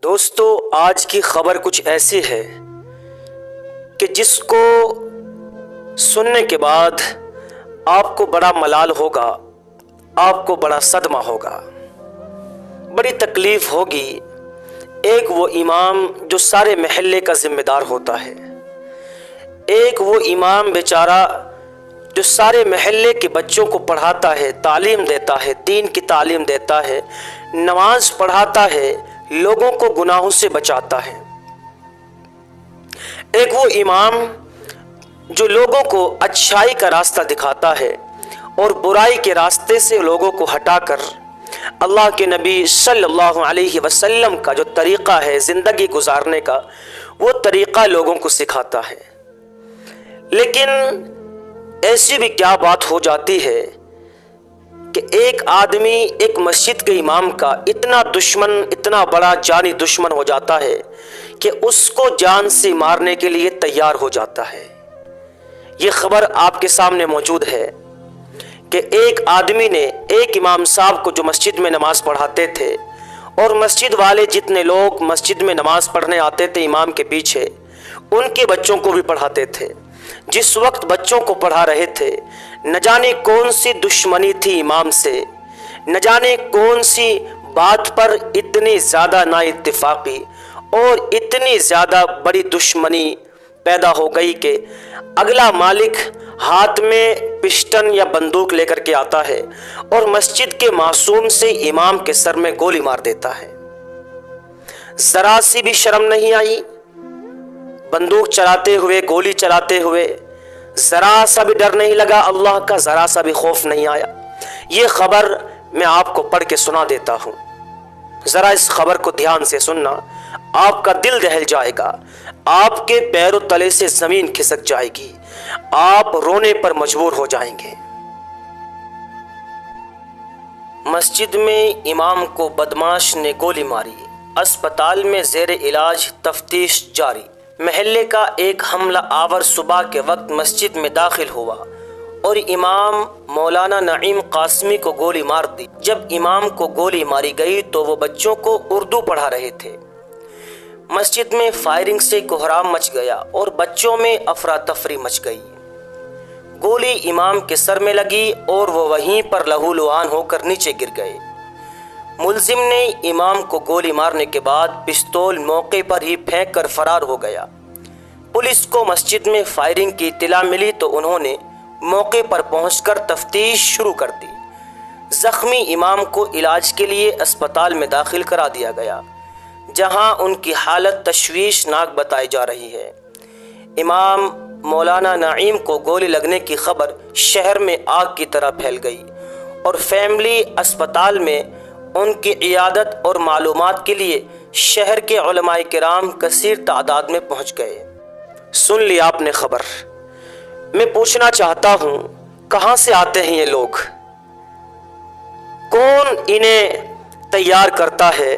دوستو، آج کی خبر کچھ ایسی ہے کہ جس کو سننے کے بعد آپ کو بڑا ملال ہوگا، آپ کو بڑا صدمہ ہوگا، بڑی تکلیف ہوگی۔ ایک وہ امام جو سارے محلے کا ذمہ دار ہوتا ہے، ایک وہ امام بیچارہ جو سارے محلے کے بچوں کو پڑھاتا ہے، تعلیم دیتا ہے، دین کی تعلیم دیتا ہے، نماز پڑھاتا ہے، لوگوں کو گناہوں سے بچاتا ہے۔ ایک وہ امام جو لوگوں کو اچھائی کا راستہ دکھاتا ہے اور برائی کے راستے سے لوگوں کو ہٹا کر اللہ کے نبی صلی اللہ علیہ وسلم کا جو طریقہ ہے زندگی گزارنے کا، وہ طریقہ لوگوں کو سکھاتا ہے۔ لیکن ایسی بھی کیا بات ہو جاتی ہے کہ ایک آدمی ایک مسجد کے امام کا اتنا دشمن، اتنا بڑا جانی دشمن ہو جاتا ہے کہ اس کو جان سے مارنے کے لیے تیار ہو جاتا ہے۔ یہ خبر آپ کے سامنے موجود ہے کہ ایک آدمی نے ایک امام صاحب کو جو مسجد میں نماز پڑھاتے تھے، اور مسجد والے جتنے لوگ مسجد میں نماز پڑھنے آتے تھے امام کے پیچھے، ان کے بچوں کو بھی پڑھاتے تھے۔ جس وقت بچوں کو پڑھا رہے تھے، نہ جانے کون سی دشمنی تھی امام سے، نہ جانے کون سی بات پر اتنی زیادہ نا اتفاقی اور اتنی زیادہ بڑی دشمنی پیدا ہو گئی کہ اگلا مالک ہاتھ میں پسٹن یا بندوق لے کر کے آتا ہے اور مسجد کے معصوم سے امام کے سر میں گولی مار دیتا ہے۔ ذرا سی بھی شرم نہیں آئی، بندوق چلاتے ہوئے، گولی چلاتے ہوئے ذرا سا بھی ڈر نہیں لگا، اللہ کا ذرا سا بھی خوف نہیں آیا۔ یہ خبر میں آپ کو پڑھ کے سنا دیتا ہوں، ذرا اس خبر کو دھیان سے سننا، آپ کا دل دہل جائے گا، آپ کے پیروں تلے سے زمین کھسک جائے گی، آپ رونے پر مجبور ہو جائیں گے۔ مسجد میں امام کو بدماش نے گولی ماری، اسپتال میں زیر علاج، تفتیش جاری۔ محلے کا ایک حملہ آور صبح کے وقت مسجد میں داخل ہوا اور امام مولانا نعیم قاسمی کو گولی مار دی۔ جب امام کو گولی ماری گئی تو وہ بچوں کو اردو پڑھا رہے تھے۔ مسجد میں فائرنگ سے کوہرام مچ گیا اور بچوں میں افراتفری مچ گئی۔ گولی امام کے سر میں لگی اور وہ وہیں پر لہولہان ہو کر نیچے گر گئے۔ ملزم نے امام کو گولی مارنے کے بعد پستول موقع پر ہی پھینک کر فرار ہو گیا۔ پولیس کو مسجد میں فائرنگ کی اطلاع ملی تو انہوں نے موقع پر پہنچ کر تفتیش شروع کر دی۔ زخمی امام کو علاج کے لیے اسپتال میں داخل کرا دیا گیا، جہاں ان کی حالت تشویشناک بتائی جا رہی ہے۔ امام مولانا نعیم کو گولی لگنے کی خبر شہر میں آگ کی طرح پھیل گئی اور فیملی اسپتال میں ان کی عیادت اور معلومات کے لیے شہر کے علماء کرام کثیر تعداد میں پہنچ گئے۔ سن لی آپ نے خبر۔ میں پوچھنا چاہتا ہوں، کہاں سے آتے ہیں یہ لوگ؟ کون انہیں تیار کرتا ہے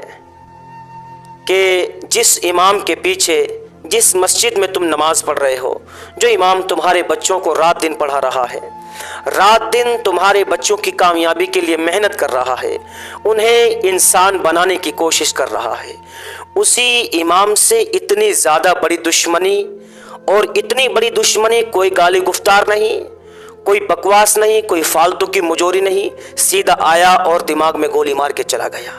کہ جس امام کے پیچھے، جس مسجد میں تم نماز پڑھ رہے ہو، جو امام تمہارے بچوں کو رات دن پڑھا رہا ہے، رات دن تمہارے بچوں کی کامیابی کے لیے محنت کر رہا ہے، انہیں انسان بنانے کی کوشش کر رہا ہے، اسی امام سے اتنی زیادہ بڑی دشمنی، اور اتنی بڑی دشمنی کوئی گالی گفتار نہیں، کوئی بکواس نہیں، کوئی فالتو کی مجوری نہیں، سیدھا آیا اور دماغ میں گولی مار کے چلا گیا۔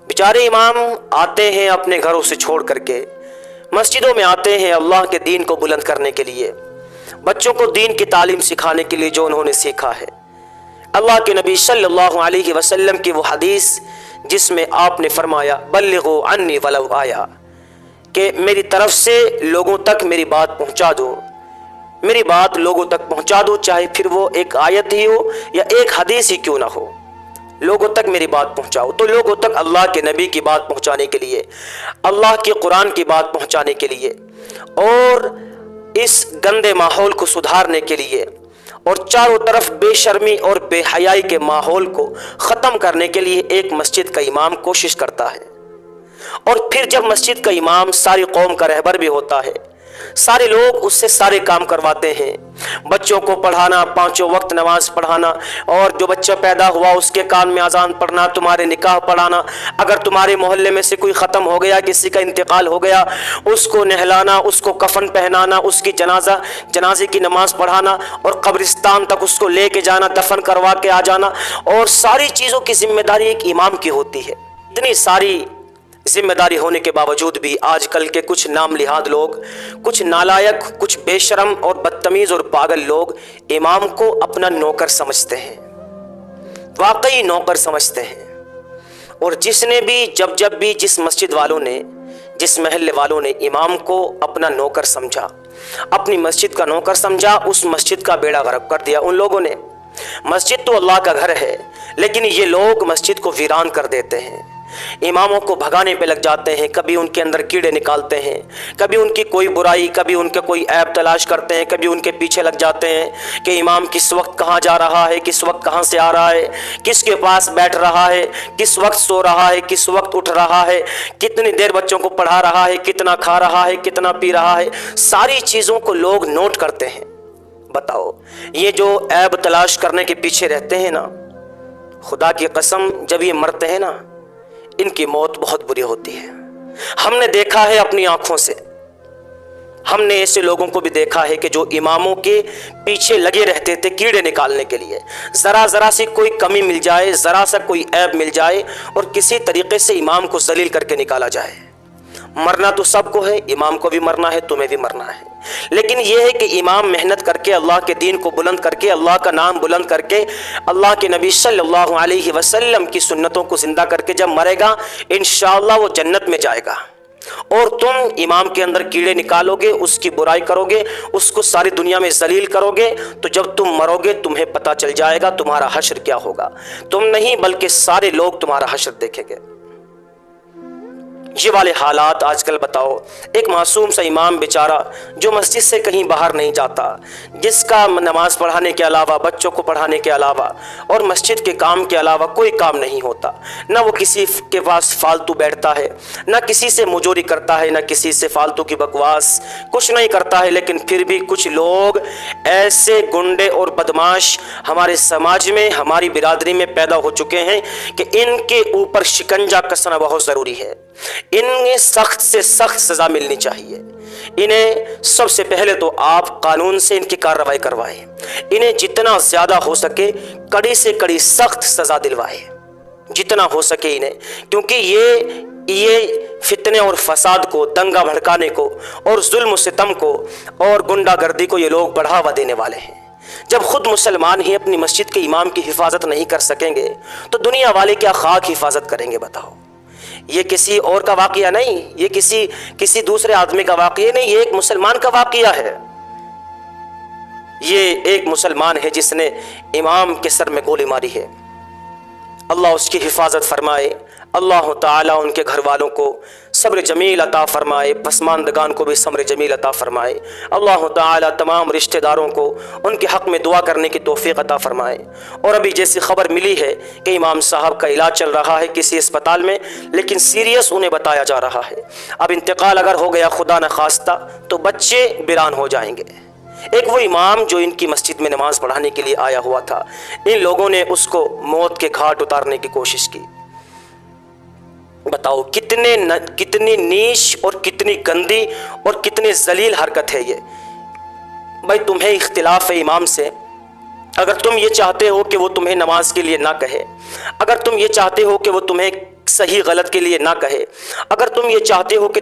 بیچارے امام آتے ہیں اپنے گھروں سے چھوڑ کر کے، مسجدوں میں آتے ہیں اللہ کے دین کو بلند کرنے کے لیے، بچوں کو دین کی تعلیم سکھانے کے لیے جو انہوں نے سیکھا ہے۔ اللہ کے نبی صلی اللہ علیہ وسلم کی وہ حدیث جس میں آپ نے فرمایا بلغوا عنی ولو آیا، کہ میری طرف سے لوگوں تک میری بات پہنچا دو، میری بات لوگوں تک پہنچا دو، چاہے پھر وہ ایک آیت ہی ہو یا ایک حدیث ہی کیوں نہ ہو، لوگوں تک میری بات پہنچاؤ۔ تو لوگوں تک اللہ کے نبی کی بات پہنچانے کے لیے، اللہ کے قرآن کی بات پہنچانے کے لیے، اور اس گندے ماحول کو سدھارنے کے لیے، اور چاروں طرف بے شرمی اور بے حیائی کے ماحول کو ختم کرنے کے لیے ایک مسجد کا امام کوشش کرتا ہے۔ اور پھر جب مسجد کا امام ساری قوم کا رہبر بھی ہوتا ہے، سارے لوگ اس سے سارے کام کرواتے ہیں، بچوں کو پڑھانا، پانچوں وقت نماز پڑھانا، اور جو بچہ پیدا ہوا اس کے کان میں اذان پڑھنا، تمہارے نکاح پڑھانا، اگر تمہارے محلے میں سے کوئی ختم ہو گیا، کسی کا انتقال ہو گیا، اس کو نہلانا، اس کو کفن پہنانا، اس کی جنازے کی نماز پڑھانا، اور قبرستان تک اس کو لے کے جانا، دفن کروا کے آ جانا، اور ساری چیزوں کی ذمہ داری ایک امام کی ہوتی ہے۔ اتنی ساری ذمہ داری ہونے کے باوجود بھی آج کل کے کچھ نام لحاظ لوگ، کچھ نالائق، کچھ بے شرم اور بدتمیز اور پاگل لوگ امام کو اپنا نوکر سمجھتے ہیں، واقعی نوکر سمجھتے ہیں۔ اور جس نے بھی جب بھی جس مسجد والوں نے، جس محلے والوں نے امام کو اپنا نوکر سمجھا، اپنی مسجد کا نوکر سمجھا، اس مسجد کا بیڑا غرق کر دیا ان لوگوں نے۔ مسجد تو اللہ کا گھر ہے، لیکن یہ لوگ مسجد کو ویران کر دیتے ہیں، اماموں کو بھگانے پہ لگ جاتے ہیں، کبھی ان کے اندر کیڑے نکالتے ہیں، کبھی ان کی کوئی برائی، کبھی ان کا کوئی عیب تلاش کرتے ہیں، کبھی ان کے پیچھے لگ جاتے ہیں کہ امام کس وقت کہاں جا رہا ہے، کس وقت کہاں سے آ رہا ہے، کس کے پاس بیٹھ رہا ہے، کس وقت سو رہا ہے، کس وقت اٹھ رہا ہے، کتنی دیر بچوں کو پڑھا رہا ہے، کتنا کھا رہا ہے، کتنا پی رہا ہے، ساری چیزوں کو لوگ نوٹ کرتے ہیں۔ بتاؤ، یہ جو عیب تلاش کرنے کے پیچھے رہتے ہیں نا، خدا کی قسم جب یہ مرتے ہیں نا، ان کی موت بہت بری ہوتی ہے۔ ہم نے دیکھا ہے اپنی آنکھوں سے، ہم نے ایسے لوگوں کو بھی دیکھا ہے کہ جو اماموں کے پیچھے لگے رہتے تھے کیڑے نکالنے کے لیے، ذرا سی کوئی کمی مل جائے، ذرا سا کوئی عیب مل جائے، اور کسی طریقے سے امام کو ذلیل کر کے نکالا جائے۔ مرنا تو سب کو ہے، امام کو بھی مرنا ہے، تمہیں بھی مرنا ہے، لیکن یہ ہے کہ امام محنت کر کے اللہ کے دین کو بلند کر کے، اللہ کا نام بلند کر کے، اللہ کے نبی صلی اللہ علیہ وسلم کی سنتوں کو زندہ کر کے جب مرے گا، انشاءاللہ وہ جنت میں جائے گا۔ اور تم امام کے اندر کیڑے نکالو گے، اس کی برائی کرو گے، اس کو ساری دنیا میں ذلیل کرو گے، تو جب تم مرو گے تمہیں پتہ چل جائے گا تمہارا حشر کیا ہوگا۔ تم نہیں بلکہ سارے لوگ تمہارا حشر دیکھیں گے۔ یہ والے حالات آج کل بتاؤ، ایک معصوم سا امام بیچارہ جو مسجد سے کہیں باہر نہیں جاتا، جس کا نماز پڑھانے کے علاوہ، بچوں کو پڑھانے کے علاوہ اور مسجد کے کام کے علاوہ کوئی کام نہیں ہوتا، نہ وہ کسی کے پاس فالتو بیٹھتا ہے، نہ کسی سے مجوری کرتا ہے، نہ کسی سے فالتو کی بکواس، کچھ نہیں کرتا ہے، لیکن پھر بھی کچھ لوگ ایسے گنڈے اور بدماش ہمارے سماج میں، ہماری برادری میں پیدا ہو چکے ہیں کہ ان کے اوپر شکنجہ کسنا بہت ضروری ہے۔ انہیں سخت سے سخت سزا ملنی چاہیے۔ انہیں سب سے پہلے تو آپ قانون سے ان کی کارروائی کروائیں، انہیں جتنا زیادہ ہو سکے کڑی سے کڑی سخت سزا دلوائیں، جتنا ہو سکے انہیں، کیونکہ یہ فتنے اور فساد کو، دنگا بھڑکانے کو اور ظلم و ستم کو اور گنڈا گردی کو یہ لوگ بڑھاوا دینے والے ہیں۔ جب خود مسلمان ہی اپنی مسجد کے امام کی حفاظت نہیں کر سکیں گے تو دنیا والے کیا خاک حفاظت کریں گے؟ بتاؤ، یہ کسی اور کا واقعہ نہیں، یہ کسی دوسرے آدمی کا واقعہ نہیں، یہ ایک مسلمان کا واقعہ ہے۔ یہ ایک مسلمان ہے جس نے امام کے سر میں گولی ماری ہے۔ اللہ اس کی حفاظت فرمائے، اللہ تعالیٰ ان کے گھر والوں کو صبر جمیل عطا فرمائے، پسماندگان کو بھی صبر جمیل عطا فرمائے۔ اللہ تعالیٰ تمام رشتہ داروں کو ان کے حق میں دعا کرنے کی توفیق عطا فرمائے۔ اور ابھی جیسی خبر ملی ہے کہ امام صاحب کا علاج چل رہا ہے کسی اسپتال میں، لیکن سیریس انہیں بتایا جا رہا ہے، اب انتقال اگر ہو گیا خدا نخواستہ تو بچے ویران ہو جائیں گے۔ ایک وہ امام جو ان کی مسجد میں نماز پڑھانے کے لیے آیا ہوا تھا، ان لوگوں نے اس کو موت کے گھاٹ اتارنے کی کوشش کی۔ بتاؤ کتنی نیش اور کتنی گندی اور کتنی ذلیل حرکت ہے یہ۔ بھائی تمہیں اختلاف ہے امام سے، اگر تم یہ چاہتے ہو کہ وہ تمہیں نماز کے لیے نہ کہے، اگر تم یہ چاہتے ہو کہ وہ تمہیں صحیح غلط کے لیے نہ کہے، اگر تم یہ چاہتے ہو کہ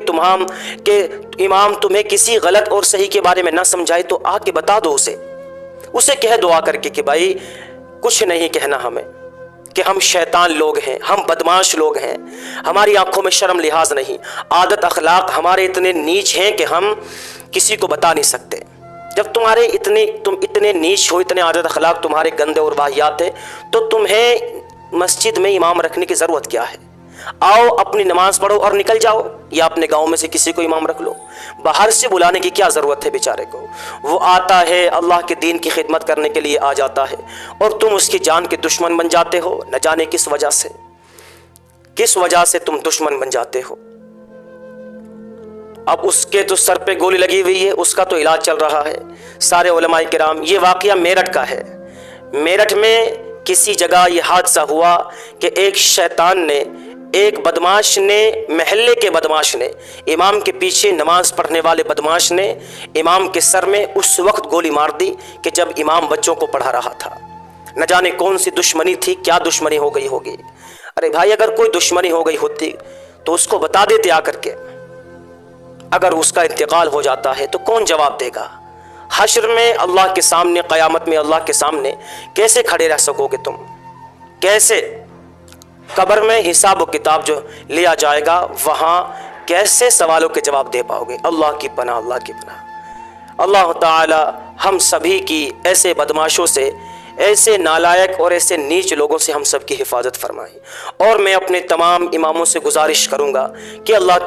امام تمہیں کسی غلط اور صحیح کے بارے میں نہ سمجھائے تو آ کے بتا دو اسے کہہ دعا کر کے کہ بھائی کچھ نہیں کہنا ہمیں، کہ ہم شیطان لوگ ہیں، ہم بدماش لوگ ہیں، ہماری آنکھوں میں شرم لحاظ نہیں، عادت اخلاق ہمارے اتنے نیچ ہیں کہ ہم کسی کو بتا نہیں سکتے۔ جب تم اتنے نیچ ہو، اتنے عادت اخلاق تمہارے گندے اور واہیات ہیں، تو تمہیں مسجد میں امام رکھنے کی ضرورت کیا ہے؟ آؤ اپنی نماز پڑھو اور نکل جاؤ، یا اپنے گاؤں میں سے کسی کو امام رکھ لو۔ باہر سے بلانے کی کیا ضرورت ہے بیچارے کو؟ وہ آتا ہے اللہ کے دین کی خدمت کرنے کے لیے آ جاتا ہے، اور تم اس کی جان کے دشمن بن جاتے ہو، نہ جانے کس وجہ سے تم دشمن بن جاتے ہو۔ اب اس کے تو سر پہ گولی لگی ہوئی ہے، اس کا تو علاج چل رہا ہے۔ سارے علماء کرام، یہ واقعہ میرٹھ کا ہے۔ میرٹھ میں کسی جگہ یہ حادثہ ہوا کہ ایک شیطان نے، ایک بدماش نے، محلے کے بدماش نے، امام کے پیچھے نماز پڑھنے والے بدماش نے امام کے سر میں اس وقت گولی مار دی کہ جب امام بچوں کو پڑھا رہا تھا۔ نہ جانے کون سی دشمنی تھی، کیا دشمنی ہو گئی ہوگی۔ ارے بھائی، اگر کوئی دشمنی ہو گئی ہوتی تو اس کو بتا دیتے آ کر کے۔ اگر اس کا انتقال ہو جاتا ہے تو کون جواب دے گا؟ حشر میں اللہ کے سامنے، قیامت میں اللہ کے سامنے کیسے کھڑے رہ سکو گے تم؟ کیسے؟ قبر میں حساب و کتاب جو لیا جائے گا، وہاں کیسے سوالوں کے جواب دے پاؤ گے؟ اللہ کی پناہ، اللہ کی پناہ۔ اللہ تعالی ہم سبھی کی ایسے بدماشوں سے، ایسے نالائق اور ایسے نیچ لوگوں سے ہم سب کی حفاظت فرمائے۔ اور میں اپنے تمام اماموں سے گزارش کروں گا کہ اللہ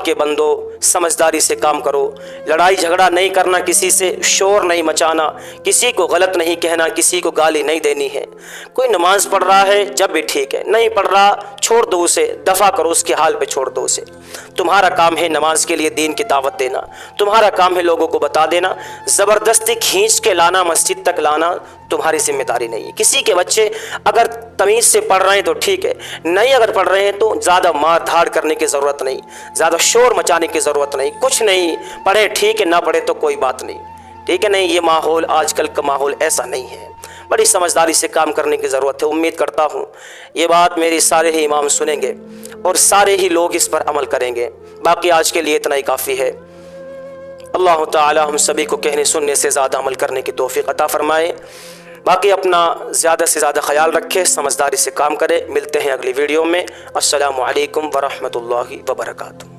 کے بندو سمجھداری سے کام کرو، لڑائی جھگڑا نہیں کرنا، کسی سے شور نہیں مچانا، کسی کو غلط نہیں کہنا، کسی کو گالی نہیں دینی ہے۔ کوئی نماز پڑھ رہا ہے جب بھی ٹھیک ہے، نہیں پڑھ رہا چھوڑ دو اسے، دفع کرو، اس کے حال پہ چھوڑ دو اسے۔ تمہارا کام ہے نماز کے لیے دین کی دعوت دینا، تمہارا کام ہے لوگوں کو بتا دینا۔ زبردستی کھینچ کے لانا، مسجد تک لانا تمہاری ذمہ داری نہیں ہے۔ کسی کے بچے اگر تمیز سے پڑھ رہے ہیں تو ٹھیک ہے، نہیں اگر پڑھ رہے ہیں تو زیادہ مار دھاڑ کرنے کی ضرورت نہیں، زیادہ شور مچانے کی ضرورت نہیں، کچھ نہیں، پڑھے ٹھیک ہے، نہ پڑھے تو کوئی بات نہیں، ٹھیک ہے نہیں۔ یہ ماحول، آج کل کا ماحول ایسا نہیں ہے، بڑی سمجھداری سے کام کرنے کی ضرورت ہے۔ امید کرتا ہوں یہ بات میری سارے ہی امام سنیں گے اور سارے ہی لوگ اس پر عمل کریں گے۔ باقی آج کے لیے اتنا ہی کافی ہے۔ اللہ تعالی ہم سبھی کو کہنے سننے سے زیادہ عمل کرنے کی توفیق عطا فرمائے۔ باقی اپنا زیادہ سے زیادہ خیال رکھے، سمجھداری سے کام کرے۔ ملتے ہیں اگلی ویڈیو میں۔ السلام علیکم ورحمۃ اللہ وبرکاتہ۔